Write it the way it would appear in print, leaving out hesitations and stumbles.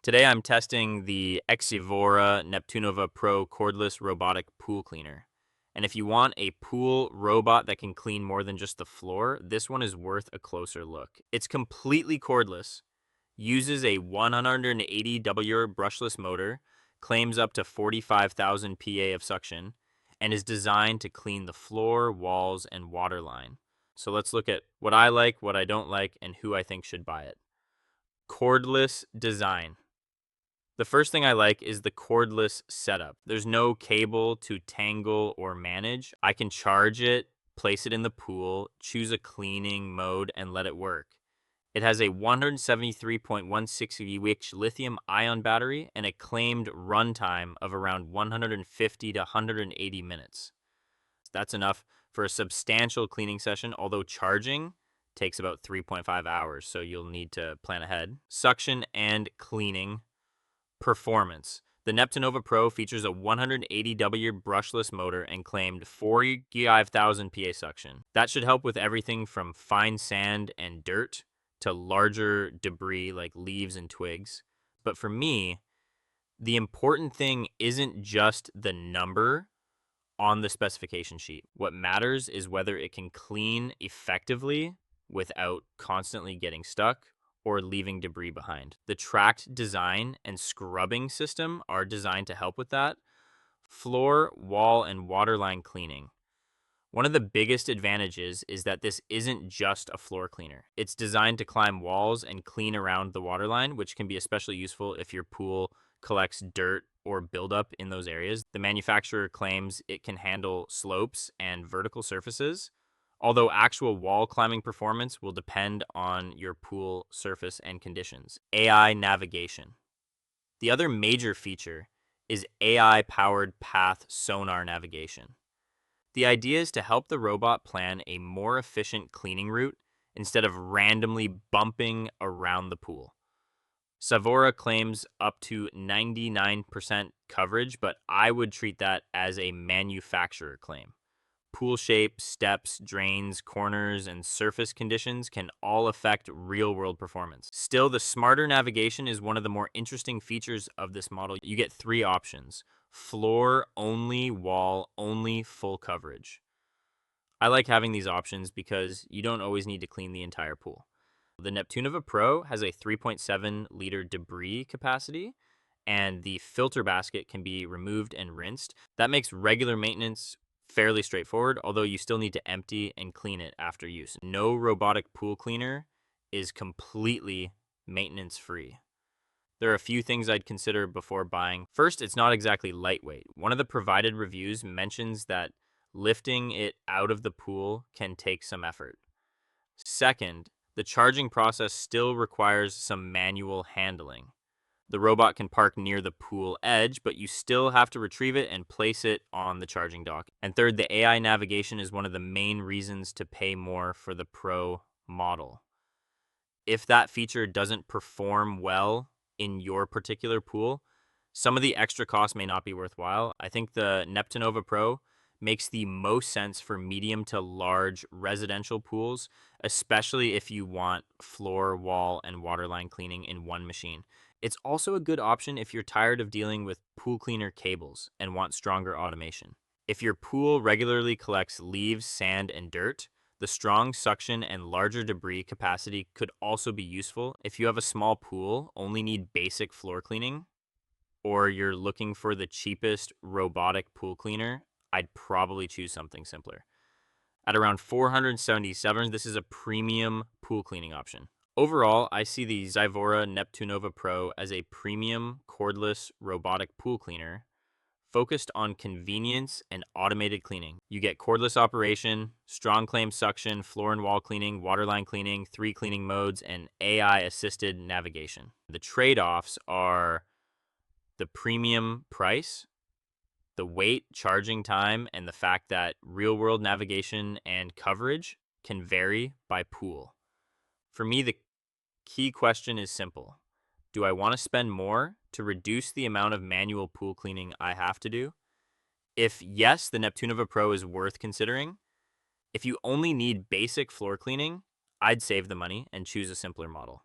Today I'm testing the Exivora Neptunova Pro Cordless Robotic Pool Cleaner. And if you want a pool robot that can clean more than just the floor, this one is worth a closer look. It's completely cordless, uses a 180 W brushless motor, claims up to 45,000 PA of suction, and is designed to clean the floor, walls, and waterline. So let's look at what I like, what I don't like, and who I think should buy it. Cordless design. The first thing I like is the cordless setup. There's no cable to tangle or manage. I can charge it, place it in the pool, choose a cleaning mode, and let it work. It has a 173.16 EH lithium ion battery and a claimed runtime of around 150 to 180 minutes. That's enough for a substantial cleaning session, although charging takes about 3.5 hours, so you'll need to plan ahead. Suction and cleaning. Performance. The Neptunova Pro features a 180W brushless motor and claimed 45,000 PA suction. That should help with everything from fine sand and dirt to larger debris like leaves and twigs. But for me, the important thing isn't just the number on the specification sheet. What matters is whether it can clean effectively without constantly getting stuck or leaving debris behind. The tracked design and scrubbing system are designed to help with that. Floor, wall, and waterline cleaning. One of the biggest advantages is that this isn't just a floor cleaner. It's designed to climb walls and clean around the waterline, which can be especially useful if your pool collects dirt or buildup in those areas. The manufacturer claims it can handle slopes and vertical surfaces, although actual wall climbing performance will depend on your pool surface and conditions. AI navigation. The other major feature is AI-powered path sonar navigation. The idea is to help the robot plan a more efficient cleaning route instead of randomly bumping around the pool. Savora claims up to 99% coverage, but I would treat that as a manufacturer claim. Pool shape, steps, drains, corners, and surface conditions can all affect real-world performance. Still, the smarter navigation is one of the more interesting features of this model. You get three options: floor only, wall only, full coverage. I like having these options because you don't always need to clean the entire pool. The Neptunova Pro has a 3.7-liter debris capacity, and the filter basket can be removed and rinsed. That makes regular maintenance fairly straightforward, although you still need to empty and clean it after use. No robotic pool cleaner is completely maintenance free. There are a few things I'd consider before buying. First, it's not exactly lightweight. One of the provided reviews mentions that lifting it out of the pool can take some effort. Second, the charging process still requires some manual handling. The robot can park near the pool edge, but you still have to retrieve it and place it on the charging dock. And third, the AI navigation is one of the main reasons to pay more for the Pro model. If that feature doesn't perform well in your particular pool, some of the extra costs may not be worthwhile. I think the Neptunova Pro makes the most sense for medium to large residential pools, especially if you want floor, wall, and waterline cleaning in one machine. It's also a good option if you're tired of dealing with pool cleaner cables and want stronger automation. If your pool regularly collects leaves, sand, and dirt, the strong suction and larger debris capacity could also be useful. If you have a small pool, only need basic floor cleaning, or you're looking for the cheapest robotic pool cleaner, I'd probably choose something simpler. At around $477, this is a premium pool cleaning option. Overall, I see the Xivora Neptunova Pro as a premium cordless robotic pool cleaner focused on convenience and automated cleaning. You get cordless operation, strong claim suction, floor and wall cleaning, waterline cleaning, 3 cleaning modes, and AI-assisted navigation. The trade-offs are the premium price, the weight, charging time, and the fact that real-world navigation and coverage can vary by pool. For me, the key question is simple. Do I want to spend more to reduce the amount of manual pool cleaning I have to do? If yes, the Neptunova Pro is worth considering. If you only need basic floor cleaning, I'd save the money and choose a simpler model.